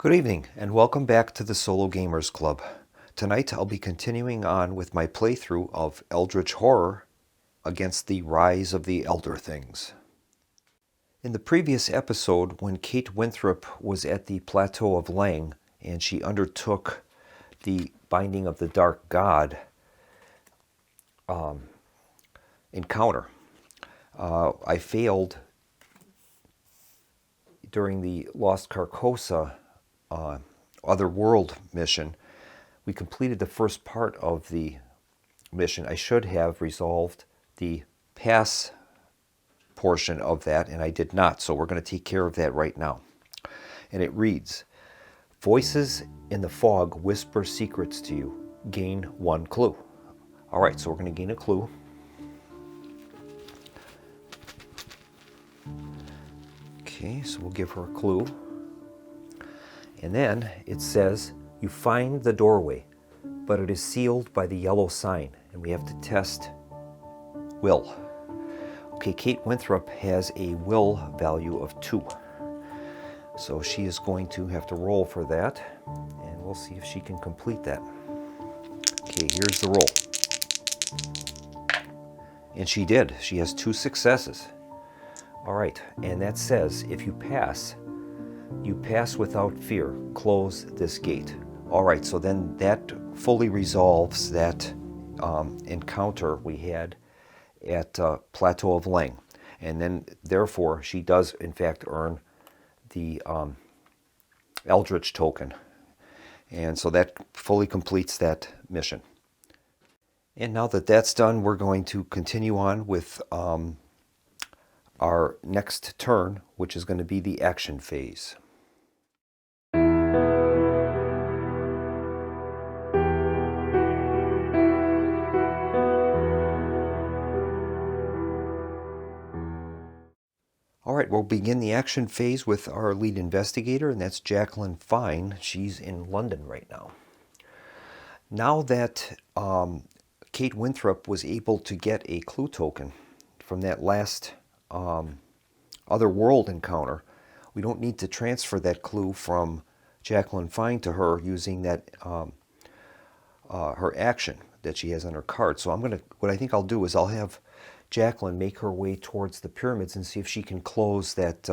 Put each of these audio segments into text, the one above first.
Good evening, and welcome back to the Solo Gamers Club. Tonight I'll be continuing on with my playthrough of Eldritch Horror against the Rise of the Elder Things. In the previous episode, when Kate Winthrop was at the Plateau of Lang and she undertook the Binding of the Dark God encounter, I failed during the Lost Carcosa other world mission. We completed the first part of the mission. I should have resolved the pass portion of that, and I did not. So we're going to take care of that right now. And it reads, "Voices in the fog whisper secrets to you. Gain one clue." All right, so we're going to gain a clue. Okay, so we'll give her a clue. And then it says, "You find the doorway, but it is sealed by the yellow sign," and we have to test will. Okay, Kate Winthrop has a will value of 2. So she is going to have to roll for that, and we'll see if she can complete that. Okay, here's the roll. And she did. She has 2 successes. All right, and that says if you pass without fear. Close this gate. All right, so then that fully resolves that encounter we had at Plateau of Lang. And then, therefore, she does, in fact, earn the Eldritch token. And so that fully completes that mission. And now that that's done, we're going to continue on with our next turn, which is going to be the action phase. All right, we'll begin the action phase with our lead investigator, and that's Jacqueline Fine. She's in London right now. Now that Kate Winthrop was able to get a clue token from that last other world encounter, we don't need to transfer that clue from Jacqueline Fine to her using that her action that she has on her card. So what I think I'll do is I'll have Jacqueline make her way towards the pyramids and see if she can close that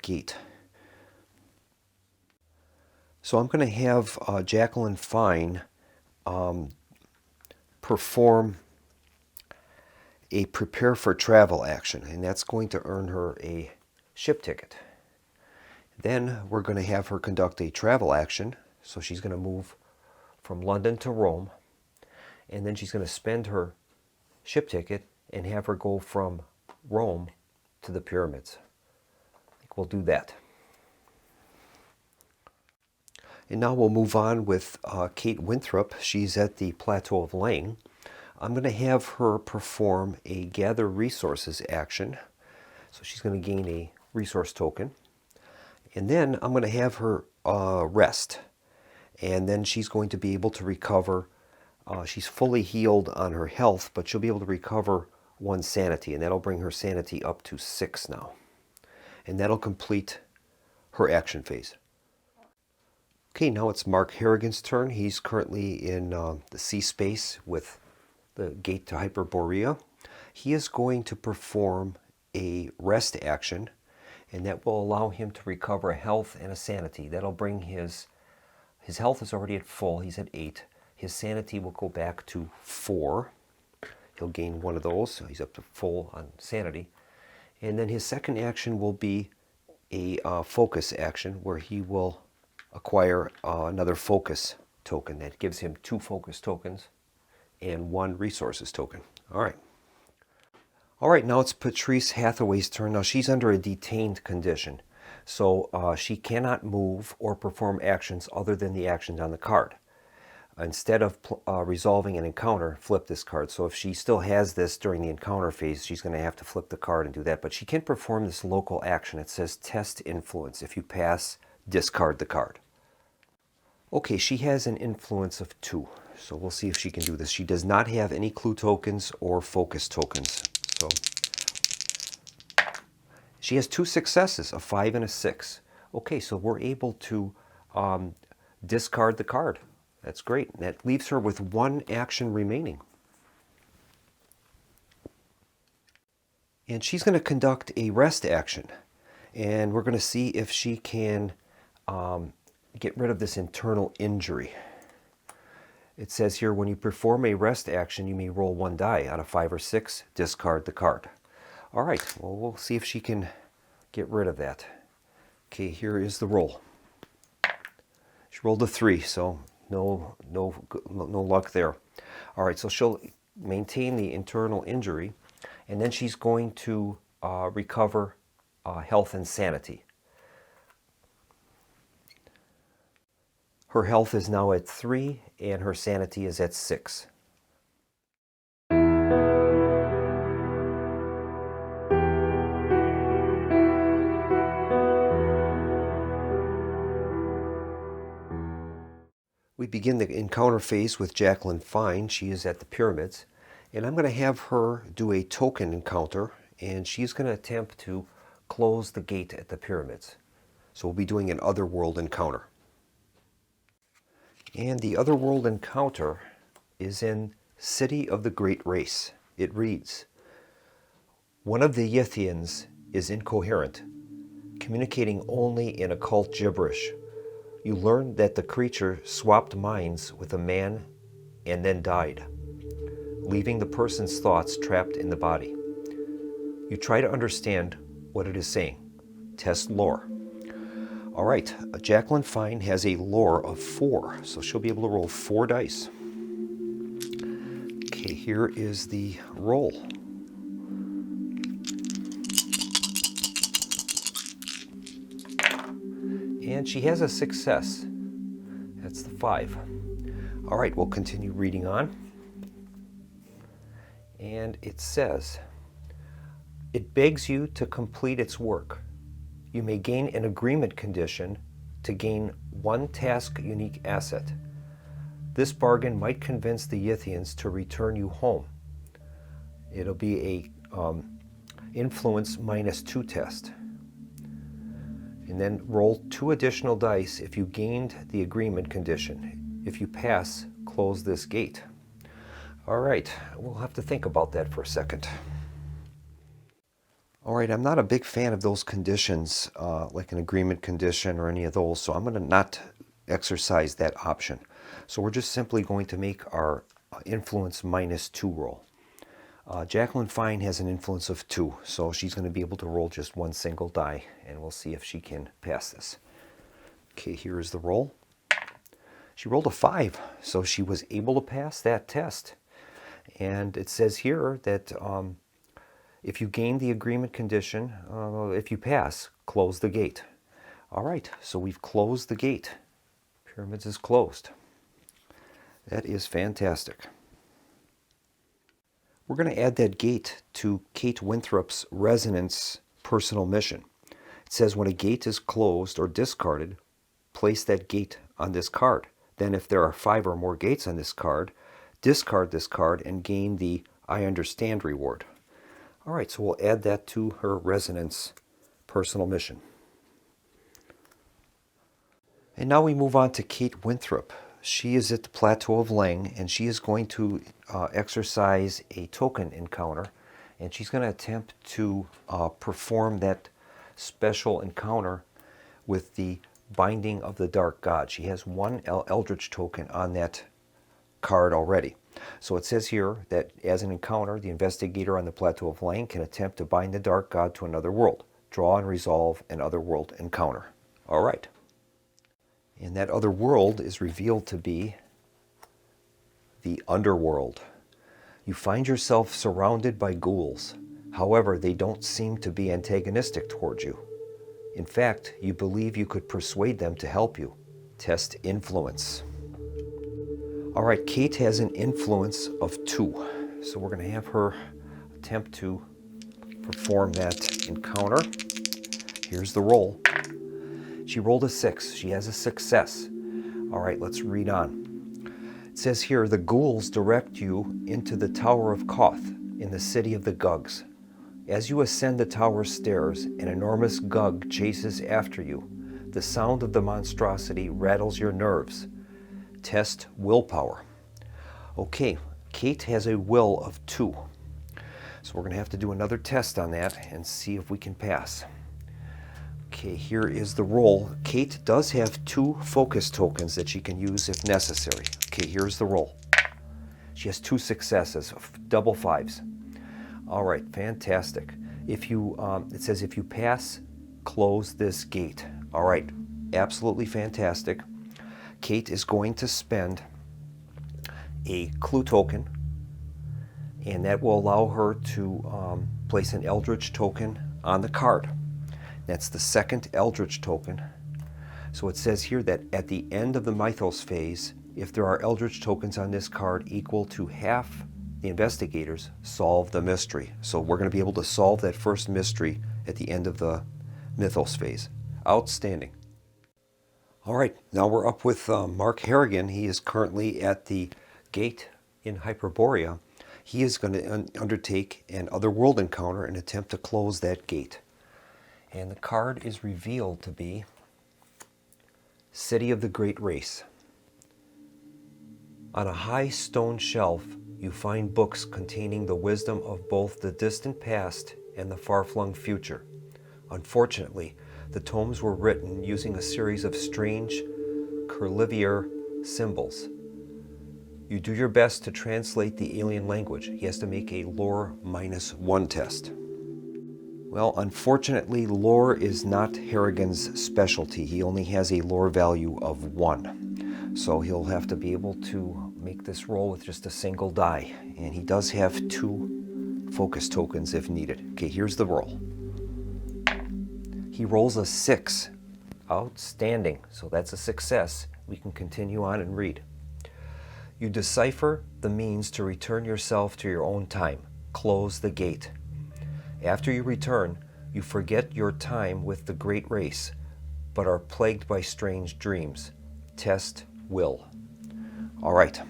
gate. So I'm going to have Jacqueline Fine perform a prepare for travel action, and that's going to earn her a ship ticket. Then we're going to have her conduct a travel action, so she's going to move from London to Rome, and then she's going to spend her ship ticket and have her go from Rome to the pyramids. I think we'll do that. And now we'll move on with Kate Winthrop. She's at the Plateau of Lang. I'm going to have her perform a gather resources action. So she's going to gain a resource token. And then I'm going to have her rest. And then she's going to be able to recover. She's fully healed on her health, but she'll be able to recover 1 sanity, and that'll bring her sanity up to 6 now. And that'll complete her action phase. Okay, now it's Mark Harrigan's turn. He's currently in the sea space with the gate to Hyperborea. He is going to perform a rest action, and that will allow him to recover a health and a sanity. That'll bring his health is already at full. He's at 8. His sanity will go back to 4. He'll gain 1 of those, so he's up to full on sanity. And then his second action will be a focus action, where he will acquire another focus token. That gives him 2 focus tokens and 1 resources token. All right, now it's Patrice Hathaway's turn. Now she's under a detained condition, so she cannot move or perform actions other than the actions on the card. Instead of resolving an encounter, flip this card. So if she still has this during the encounter phase, she's going to have to flip the card and do that. But she can perform this local action. It says test influence. If you pass, discard the card. Okay, she has an influence of 2. So we'll see if she can do this. She does not have any clue tokens or focus tokens. So she has 2 successes, a 5 and a 6. Okay, so we're able to discard the card. That's great. That leaves her with one action remaining. And she's going to conduct a rest action. And we're going to see if she can get rid of this internal injury. It says here, when you perform a rest action, you may roll one die. Out of 5 or 6, discard the card. All right, well, we'll see if she can get rid of that. Okay, here is the roll. She rolled a 3, so no luck there. All right, so she'll maintain the internal injury, and then she's going to recover health and sanity. Her health is now at 3, and her sanity is at 6. We begin the encounter phase with Jacqueline Fine. She is at the pyramids. And I'm going to have her do a token encounter, and she's going to attempt to close the gate at the pyramids. So we'll be doing an otherworld encounter. And the otherworld encounter is in City of the Great Race. It reads, one of the Yithians is incoherent, communicating only in occult gibberish. You learn that the creature swapped minds with a man and then died, leaving the person's thoughts trapped in the body. You try to understand what it is saying. Test lore. All right, Jacqueline Fine has a lore of 4, so she'll be able to roll 4 dice. Okay, here is the roll. And she has a success. That's the 5. All right, we'll continue reading on. And it says, it begs you to complete its work. You may gain an agreement condition to gain 1 task unique asset. This bargain might convince the Yithians to return you home. It'll be a influence -2 test. And then roll 2 additional dice if you gained the agreement condition. If you pass, close this gate. All right, we'll have to think about that for a second. All right, I'm not a big fan of those conditions, like an agreement condition or any of those, so I'm going to not exercise that option. So we're just simply going to make our influence -2 roll. Jacqueline Fine has an influence of 2, so she's going to be able to roll just 1 single die, and we'll see if she can pass this. Okay, here is the roll. She rolled a 5, so she was able to pass that test. And it says here that if you gain the agreement condition, if you pass, close the gate. All right, so we've closed the gate. Pyramids is closed. That is fantastic. We're going to add that gate to Kate Winthrop's resonance personal mission. It says when a gate is closed or discarded, place that gate on this card. Then if there are 5 or more gates on this card, discard this card and gain the I understand reward. All right, so we'll add that to her resonance personal mission. And now we move on to Kate Winthrop. She is at the Plateau of Lang, and she is going to exercise a token encounter, and she's going to attempt to perform that special encounter with the Binding of the Dark God. She has 1 Eldritch token on that card already. So it says here that as an encounter, the investigator on the Plateau of Lang can attempt to bind the Dark God to another world. Draw and resolve an otherworld encounter. All right. And that other world is revealed to be the underworld. You find yourself surrounded by ghouls. However, they don't seem to be antagonistic towards you. In fact, you believe you could persuade them to help you. Test influence. All right, Kate has an influence of 2. So we're going to have her attempt to perform that encounter. Here's the roll. She rolled a 6. She has a success. All right, let's read on. It says here, the ghouls direct you into the Tower of Koth in the city of the Gugs. As you ascend the tower stairs, an enormous Gug chases after you. The sound of the monstrosity rattles your nerves. Test willpower. Okay, Kate has a will of 2. So we're going to have to do another test on that and see if we can pass. Okay, here is the roll. Kate does have 2 focus tokens that she can use if necessary. Okay, here's the roll. She has 2 successes, double 5s. All right, fantastic. If you, it says if you pass, close this gate. All right, absolutely fantastic. Kate is going to spend a clue token, and that will allow her to place an Eldritch token on the card. That's the second Eldritch token. So it says here that at the end of the Mythos phase, if there are Eldritch tokens on this card equal to half the investigators, solve the mystery. So we're going to be able to solve that first mystery at the end of the Mythos phase. Outstanding. All right, now we're up with Mark Harrigan. He is currently at the gate in Hyperborea. He is going to undertake an otherworld encounter and attempt to close that gate. And the card is revealed to be City of the Great Race. On a high stone shelf, you find books containing the wisdom of both the distant past and the far-flung future. Unfortunately, the tomes were written using a series of strange curlivier symbols. You do your best to translate the alien language. He has to make a lore -1 test. Well, unfortunately, lore is not Harrigan's specialty. He only has a lore value of 1. So he'll have to be able to make this roll with just a single die. And he does have 2 focus tokens if needed. Okay, here's the roll. He rolls a 6. Outstanding. So that's a success. We can continue on and read. You decipher the means to return yourself to your own time. Close the gate. After you return, you forget your time with the great race, but are plagued by strange dreams. Test will. All right,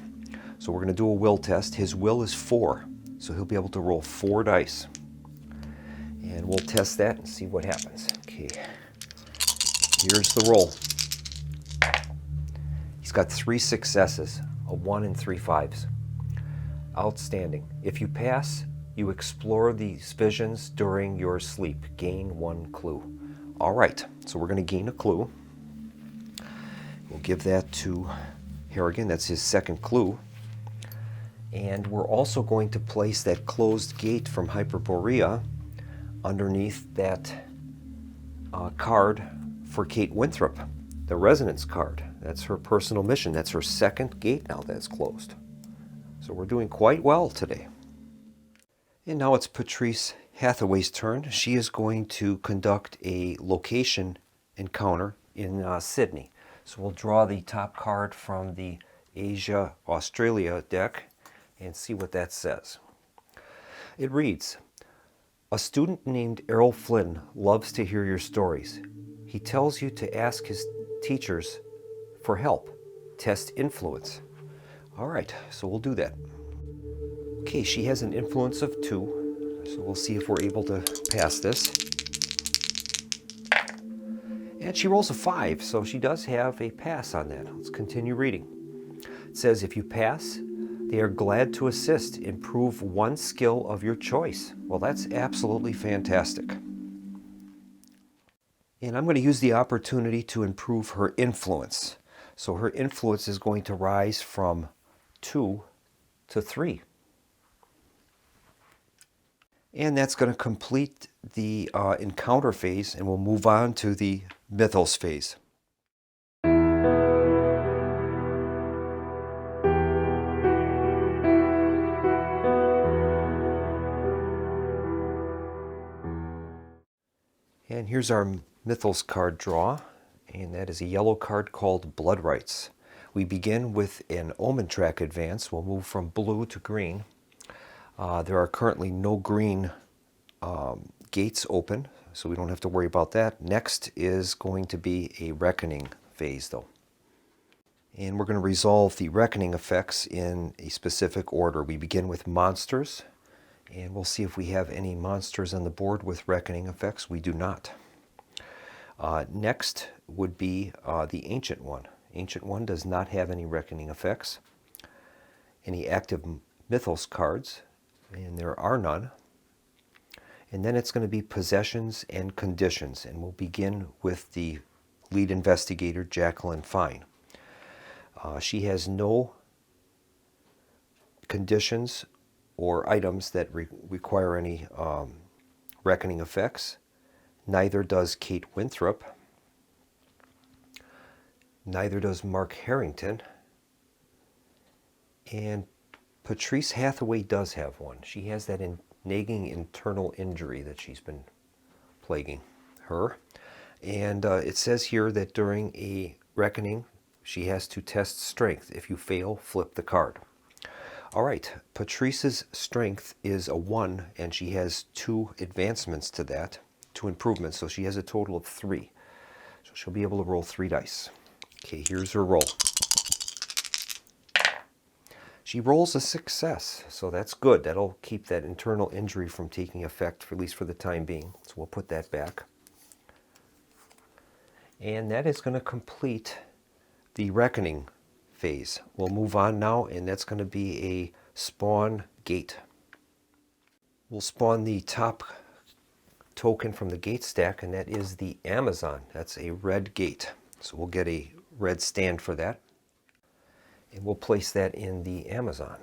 so we're going to do a will test. His will is 4, so he'll be able to roll 4 dice. And we'll test that and see what happens. Okay, here's the roll. He's got 3 successes, a 1 and 3 5s. Outstanding. If you pass, you explore these visions during your sleep. Gain 1 clue. All right, so we're going to gain a clue. We'll give that to Harrigan. That's his second clue. And we're also going to place that closed gate from Hyperborea underneath that card for Kate Winthrop, the resonance card. That's her personal mission. That's her second gate now that's closed. So we're doing quite well today. And now it's Patrice Hathaway's turn. She is going to conduct a location encounter in Sydney. So we'll draw the top card from the Asia-Australia deck and see what that says. It reads, a student named Errol Flynn loves to hear your stories. He tells you to ask his teachers for help. Test influence. All right, so we'll do that. Okay, she has an influence of 2, so we'll see if we're able to pass this. And she rolls a 5, so she does have a pass on that. Let's continue reading. It says, if you pass, they are glad to assist. Improve 1 skill of your choice. Well, that's absolutely fantastic. And I'm going to use the opportunity to improve her influence. So her influence is going to rise from 2 to 3. And that's going to complete the encounter phase, and we'll move on to the Mythos phase. And here's our Mythos card draw, and that is a yellow card called Blood Rights. We begin with an Omen track advance. We'll move from blue to green. There are currently no green gates open, so we don't have to worry about that. Next is going to be a Reckoning phase, though. And we're going to resolve the Reckoning effects in a specific order. We begin with monsters, and we'll see if we have any monsters on the board with Reckoning effects. We do not. Next would be the Ancient One. Ancient One does not have any reckoning effects, any active mythos cards, and there are none. And then it's going to be possessions and conditions, and we'll begin with the lead investigator, Jacqueline Fine. She has no conditions or items that require any reckoning effects. Neither does Kate Winthrop. Neither does Mark Harrigan. And Patrice Hathaway does have one. She has that nagging internal injury that she's been plaguing her. And it says here that during a reckoning, she has to test strength. If you fail, flip the card. All right, Patrice's strength is a 1, and she has 2 advancements to that, 2 improvements, so she has a total of 3. So she'll be able to roll 3 dice. Okay, here's her roll. She rolls a success, so that's good. That'll keep that internal injury from taking effect, at least for the time being. So we'll put that back. And that is going to complete the reckoning phase. We'll move on now, and that's going to be a spawn gate. We'll spawn the top token from the gate stack, and that is the Amazon. That's a red gate. So we'll get a red stand for that. And we'll place that in the Amazon.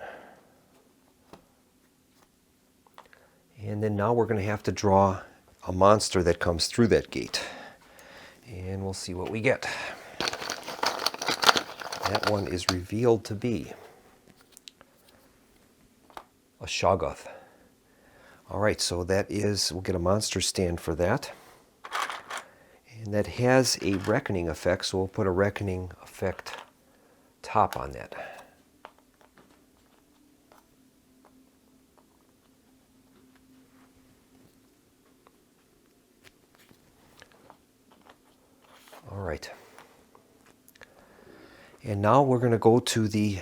And then now we're going to have to draw a monster that comes through that gate. And we'll see what we get. That one is revealed to be a Shoggoth. All right, so that is, we'll get a monster stand for that. And that has a reckoning effect, so we'll put a reckoning effect top on that. All right. And now we're going to go to the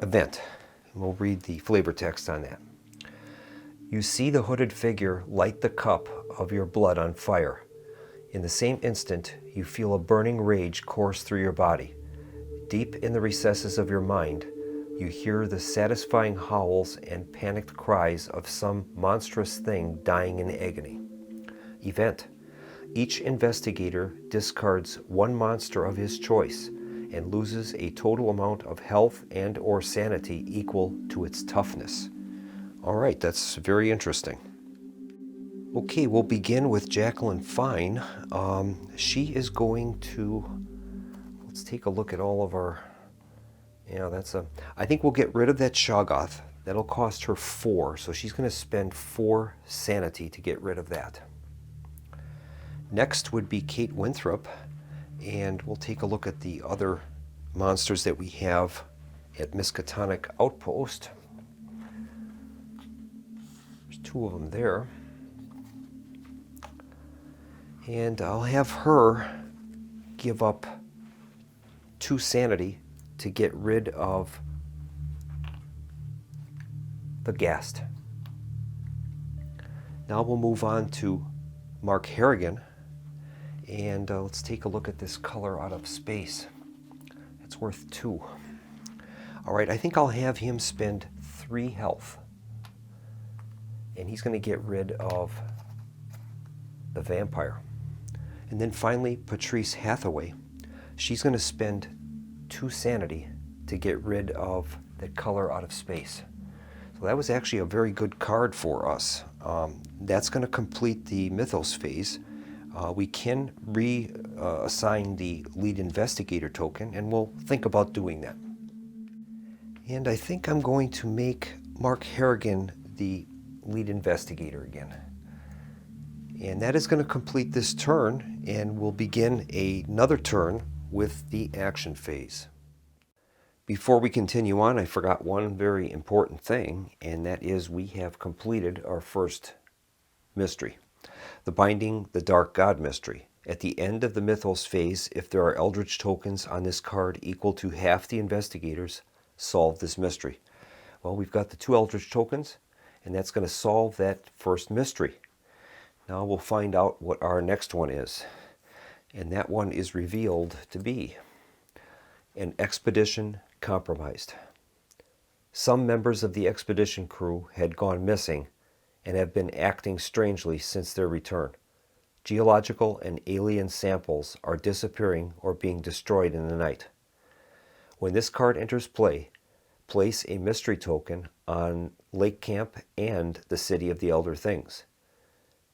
event. And we'll read the flavor text on that. You see the hooded figure light the cup of your blood on fire. In the same instant, you feel a burning rage course through your body. Deep in the recesses of your mind, you hear the satisfying howls and panicked cries of some monstrous thing dying in agony. Event. Each investigator discards 1 monster of his choice and loses a total amount of health and or sanity equal to its toughness. All right, that's very interesting. Okay, we'll begin with Jacqueline Fine. She is going to, let's take a look at all of our, I think we'll get rid of that Shoggoth. That'll cost her 4, so she's going to spend 4 sanity to get rid of that. Next would be Kate Winthrop, and we'll take a look at the other monsters that we have at Miskatonic Outpost. There's 2 of them there. And I'll have her give up 2 sanity to get rid of the Ghast. Now we'll move on to Mark Harrigan, and let's take a look at this color out of space. It's worth 2. All right, I think I'll have him spend 3 health, and he's going to get rid of the vampire. And then finally, Patrice Hathaway. She's going to spend 2 sanity to get rid of that color out of space. So that was actually a very good card for us. That's going to complete the Mythos phase. We can reassign the lead investigator token, and we'll think about doing that. And I think I'm going to make Mark Harrigan the lead investigator again. And that is going to complete this turn, and we'll begin another turn with the action phase. Before we continue on, I forgot one very important thing, and that is we have completed our first mystery, the Binding the Dark God mystery. At the end of the Mythos phase, if there are Eldritch tokens on this card equal to half the investigators, solve this mystery. Well, we've got the 2 Eldritch tokens, and that's going to solve that first mystery. Now we'll find out what our next one is. And that one is revealed to be an expedition compromised. Some members of the expedition crew had gone missing and have been acting strangely since their return. Geological and alien samples are disappearing or being destroyed in the night. When this card enters play, place a mystery token on Lake Camp and the City of the Elder Things.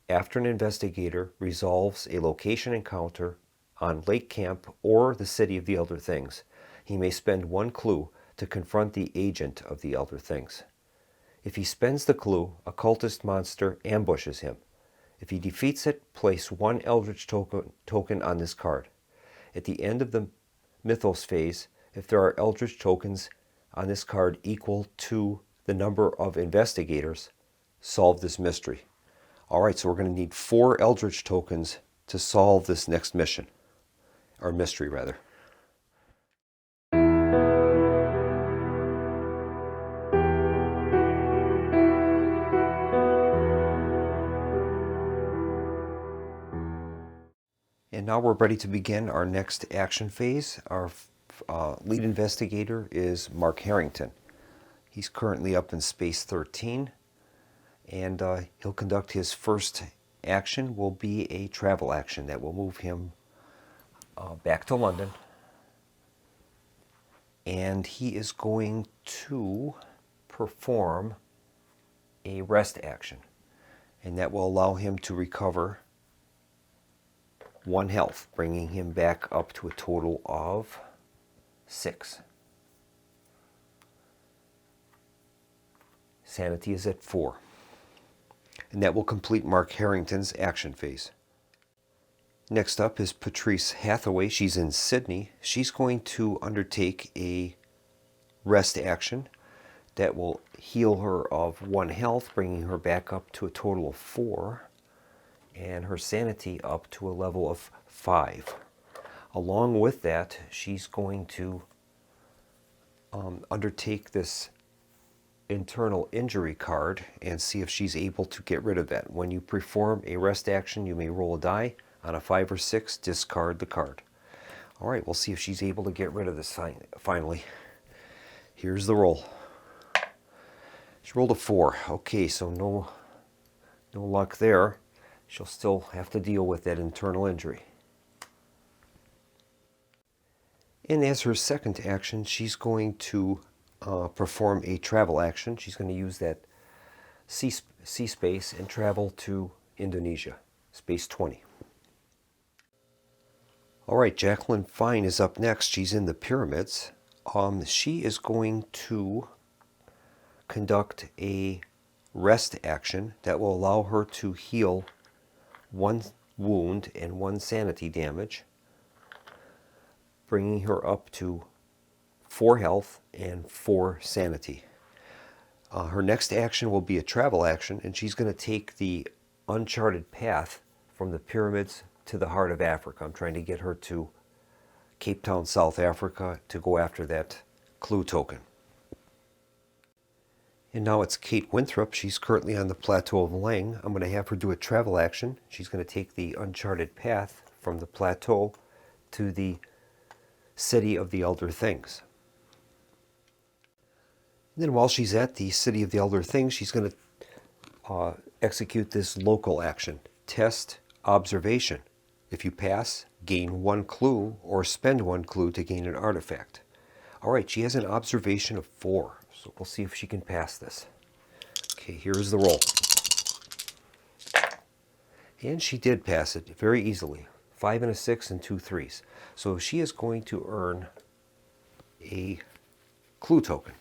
After an investigator resolves a location encounter on Lake Camp or the City of the Elder Things, he may spend one clue to confront the agent of the Elder Things. If he spends the clue, a cultist monster ambushes him. If he defeats it, place one Eldritch token on this card. At the end of the Mythos phase, if there are Eldritch tokens on this card equal to the number of investigators, solve this mystery. Alright, so we're going to need 4 Eldritch tokens to solve this next mission. Or mystery, rather. And now we're ready to begin our next action phase. Our lead investigator is Mark Harrigan. He's currently up in Space 13, and he'll conduct his first action will be a travel action that will move him back to London. And he is going to perform a rest action, and that will allow him to recover 1 health, bringing him back up to a total of 6. Sanity is at 4. And that will complete Mark Harrigan's action phase. Next up is Patrice Hathaway. She's in Sydney. She's going to undertake a rest action that will heal her of 1 health, bringing her back up to a total of 4. And her sanity up to a level of 5. Along with that, she's going to undertake this internal injury card and see if she's able to get rid of that. When you perform a rest action, you may roll a die. On a 5 or 6, discard the card. Alright, we'll see if she's able to get rid of this finally. Here's the roll. She rolled a 4. Okay, so no luck there. She'll still have to deal with that internal injury. And as her second action, she's going to perform a travel action. She's going to use that sea space and travel to Indonesia, space 20. All right, Jacqueline Fine is up next. She's in the pyramids. She is going to conduct a rest action that will allow her to heal 1 wound and 1 sanity damage, bringing her up to 4 health and 4 sanity. Her next action will be a travel action, and she's going to take the uncharted path from the pyramids to the heart of Africa. I'm trying to get her to Cape Town, South Africa, to go after that clue token. And now it's Kate Winthrop. She's currently on the Plateau of Lang. I'm going to have her do a travel action. She's going to take the uncharted path from the plateau to the City of the Elder Things. And then while she's at the City of the Elder Things, she's going to execute this local action. Test observation. If you pass, gain 1 clue or spend 1 clue to gain an artifact. Alright, she has an observation of 4. So we'll see if she can pass this. Okay, here's the roll. And she did pass it very easily. 5 and a 6 and 2 3s. So she is going to earn a clue token.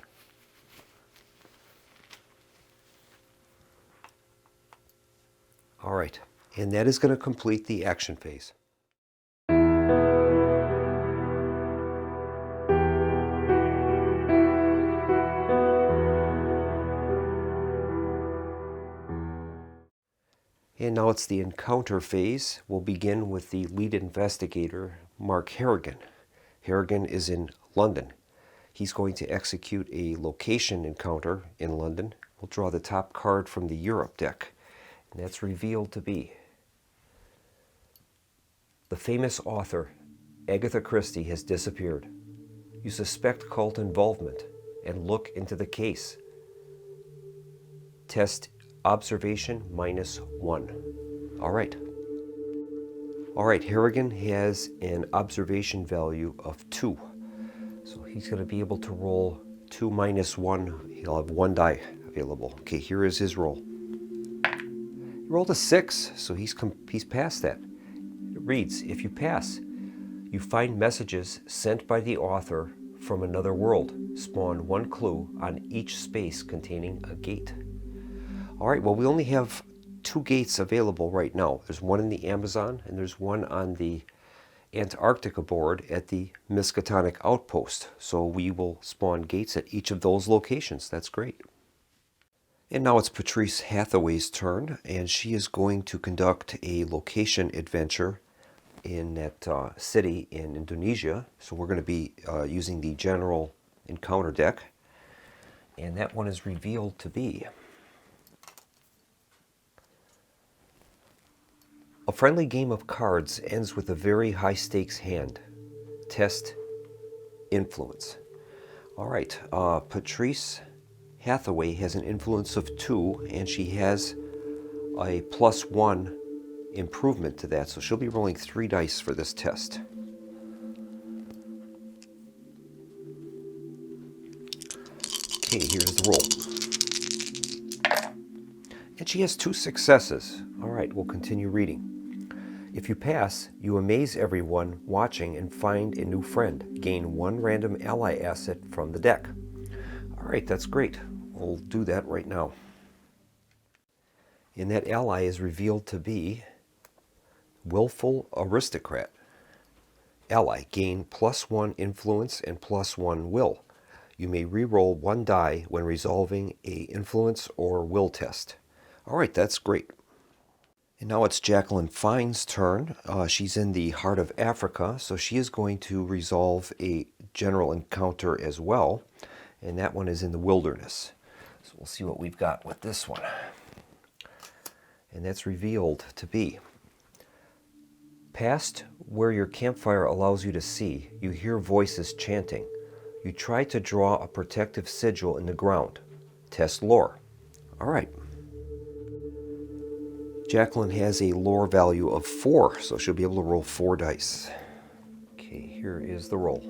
Alright, and that is going to complete the action phase. And now it's the encounter phase. We'll begin with the lead investigator, Mark Harrigan. Harrigan is in London. He's going to execute a location encounter in London. We'll draw the top card from the Europe deck, and that's revealed to be The famous author Agatha Christie has disappeared. You suspect cult involvement and look into the case. Test observation -1. All right. All right, Harrigan has an observation value of 2. So he's going to be able to roll 2 minus 1. He'll have 1 die available. Okay, here is his roll. He rolled a 6, so he's past that. It reads, if you pass, you find messages sent by the author from another world. Spawn 1 clue on each space containing a gate. All right, well, we only have 2 gates available right now. There's one in the Amazon, and there's one on the Antarctica board at the Miskatonic Outpost. So we will spawn gates at each of those locations. That's great. And now it's Patrice Hathaway's turn, and she is going to conduct a location adventure in that city in Indonesia. So we're going to be using the general encounter deck, and that one is revealed to be a friendly game of cards ends with a very high-stakes hand. Test influence. All right, Patrice Hathaway has an influence of 2, and she has a +1 improvement to that, so she'll be rolling 3 dice for this test. Okay, here's the roll. And she has 2 successes. All right, we'll continue reading. If you pass, you amaze everyone watching and find a new friend. Gain 1 random ally asset from the deck. All right, that's great. We'll do that right now. And that ally is revealed to be Willful Aristocrat. Ally, gain +1 influence and +1 will. You may re-roll 1 die when resolving a influence or will test. All right, that's great. And now it's Jacqueline Fine's turn. She's in the heart of Africa, so she is going to resolve a general encounter as well, and that one is in the wilderness. So we'll see what we've got with this one. And that's revealed to be past where your campfire allows you to see. You hear voices chanting. You try to draw a protective sigil in the ground. Test lore. All right. Jacqueline has a lore value of 4, so she'll be able to roll 4 dice. Okay, here is the roll.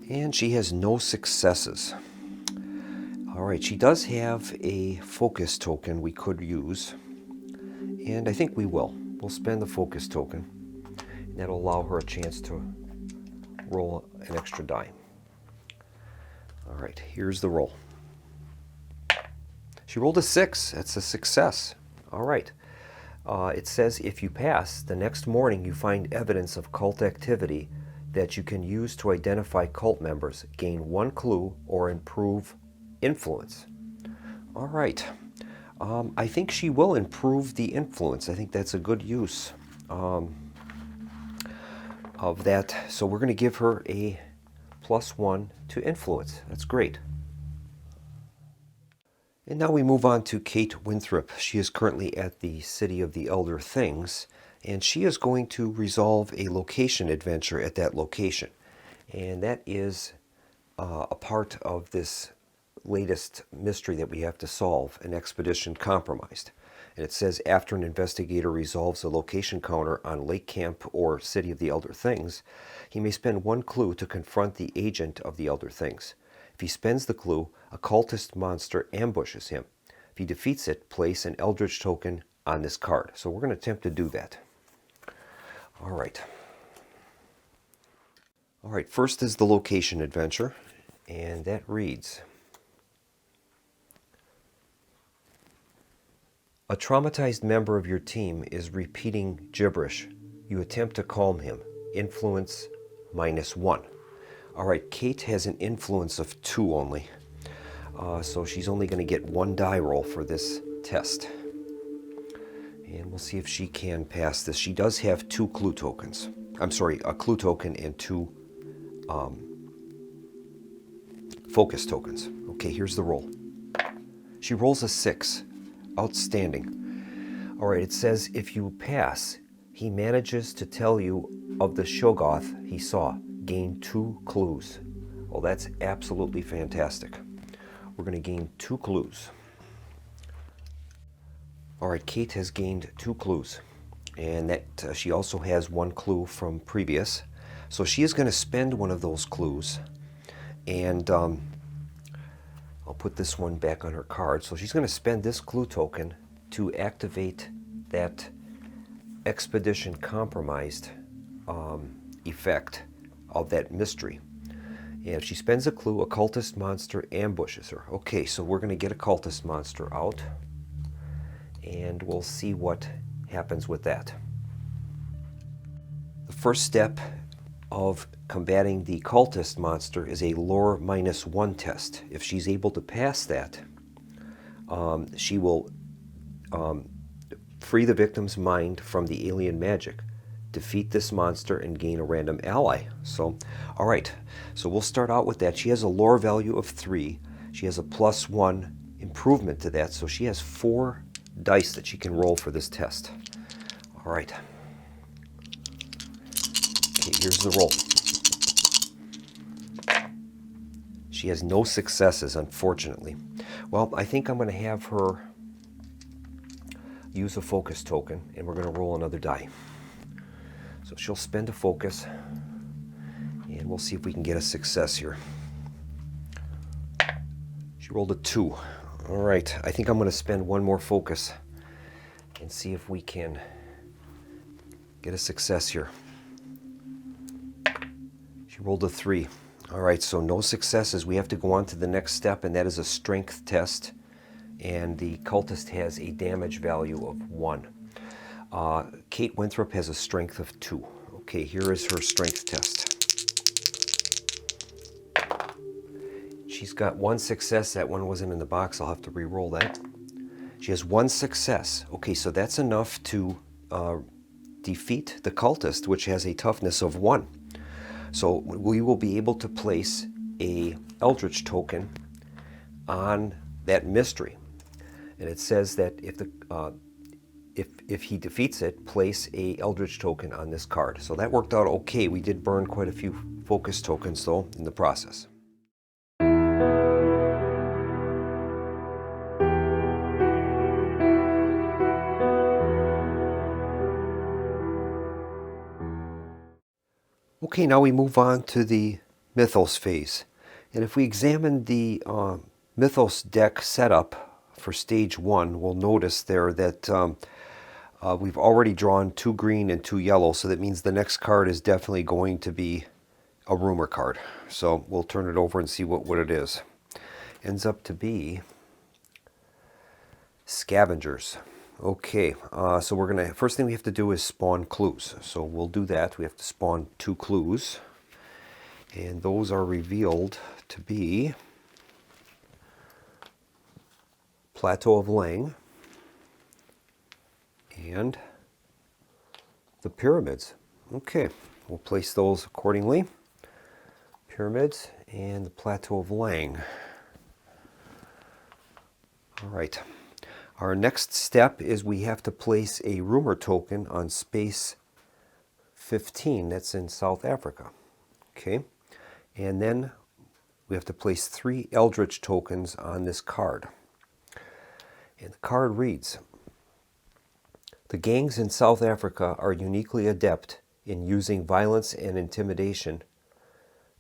And she has no successes. All right, she does have a focus token we could use, and I think we will. We'll spend the focus token, and that'll allow her a chance to roll an extra die. All right, here's the roll. She rolled a 6. That's a success. All right. It says if you pass, the next morning you find evidence of cult activity that you can use to identify cult members, gain 1 clue, or improve influence. All right. I think she will improve the influence. I think that's a good use of that. So we're going to give her a +1 to influence. That's great. And now we move on to Kate Winthrop. She is currently at the City of the Elder Things, and she is going to resolve a location adventure at that location. And that is a part of this latest mystery that we have to solve, an expedition compromised. And it says after an investigator resolves a location counter on Lake Camp or City of the Elder Things, he may spend 1 clue to confront the agent of the Elder Things. If he spends the clue, a cultist monster ambushes him. If he defeats it, place an Eldritch token on this card. So we're going to attempt to do that. All right. All right, first is the location adventure, and that reads: a traumatized member of your team is repeating gibberish. You attempt to calm him. Influence -1. All right, Kate has an influence of 2 only. So she's only going to get 1 die roll for this test. And we'll see if she can pass this. She does have 2 clue tokens. I'm sorry, a clue token and 2 focus tokens. Okay, here's the roll. She rolls a 6. Outstanding. All right, it says if you pass, he manages to tell you of the Shoggoth he saw. Gain 2 clues. Well, that's absolutely fantastic. We're going to gain 2 clues. All right, Kate has gained 2 clues. And that she also has 1 clue from previous. So she is going to spend one of those clues. And I'll put this one back on her card. So she's going to spend this clue token to activate that expedition compromised effect of that mystery. And if she spends a clue, a cultist monster ambushes her. Okay, so we're going to get a cultist monster out, and we'll see what happens with that. The first step of combating the cultist monster is a lore -1 test. If she's able to pass that, she will free the victim's mind from the alien magic, defeat this monster, and gain a random ally. So, all right, so we'll start out with that. She has a lore value of 3. She has a +1 improvement to that, so she has 4 dice that she can roll for this test. All right. Okay, here's the roll. She has no successes, unfortunately. Well, I think I'm going to have her use a focus token, and we're going to roll another die. So she'll spend a focus, and we'll see if we can get a success here. She rolled a 2. All right, I think I'm going to spend 1 more focus and see if we can get a success here. She rolled a 3. All right, so no successes. We have to go on to the next step, and that is a strength test. And the cultist has a damage value of 1. Kate Winthrop has a strength of 2. Okay, here is her strength test. She's got 1 success. That one wasn't in the box. I'll have to re-roll that. She has 1 success. Okay, so that's enough to defeat the cultist, which has a toughness of 1. So we will be able to place a Eldritch token on that mystery. And it says that if he defeats it, place a Eldritch token on this card. So that worked out okay. We did burn quite a few focus tokens, though, in the process. Okay, now we move on to the Mythos phase. And if we examine the Mythos deck setup for stage 1, we'll notice there that we've already drawn 2 green and 2 yellow, so that means the next card is definitely going to be a rumor card. So we'll turn it over and see what it is. Ends up to be Scavengers. Okay, so we're gonna, first thing we have to do is spawn clues. So we'll do that. We have to spawn 2 clues. And those are revealed to be Plateau of Lang and the pyramids. Okay, we'll place those accordingly. Pyramids and the Plateau of Lang. All right. Our next step is we have to place a rumor token on space 15. That's in South Africa. Okay. And then we have to place 3 Eldritch tokens on this card. And the card reads, the gangs in South Africa are uniquely adept in using violence and intimidation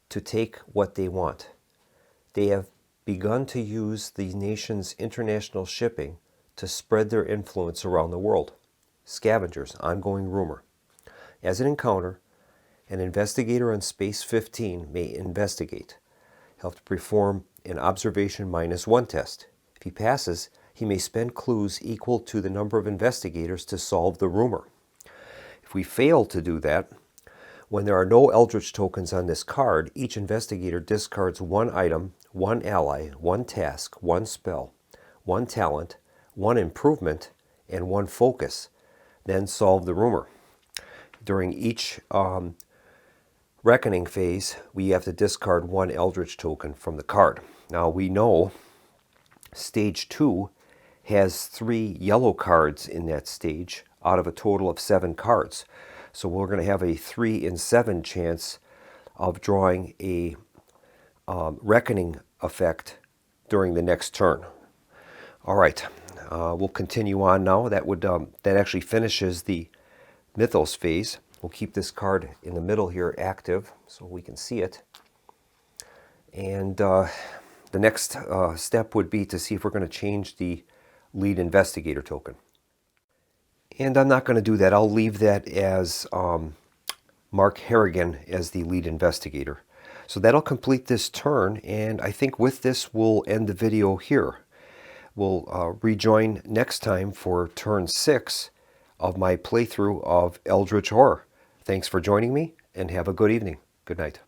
to take what they want. They have begun to use the nation's international shipping to spread their influence around the world. Scavengers, ongoing rumor. As an encounter, an investigator on Space 15 may investigate. He'll have to perform an observation -1 test. If he passes, he may spend clues equal to the number of investigators to solve the rumor. If we fail to do that, when there are no Eldritch tokens on this card, each investigator discards 1 item, 1 ally, 1 task, 1 spell, 1 talent, 1 improvement, and 1 focus, then solve the rumor. During each reckoning phase, we have to discard 1 Eldritch token from the card. Now we know Stage 2 has 3 yellow cards in that stage out of a total of 7 cards. So we're going to have a 3 in 7 chance of drawing a reckoning effect during the next turn. All right, we'll continue on now. That actually finishes the mythos phase. We'll keep this card in the middle here active so we can see it. And the next step would be to see if we're going to change the lead investigator token. And I'm not going to do that. I'll leave that as Mark Harrigan as the lead investigator. So that'll complete this turn, and I think with this we'll end the video here. We'll rejoin next time for turn 6 of my playthrough of Eldritch Horror. Thanks for joining me, and have a good evening. Good night.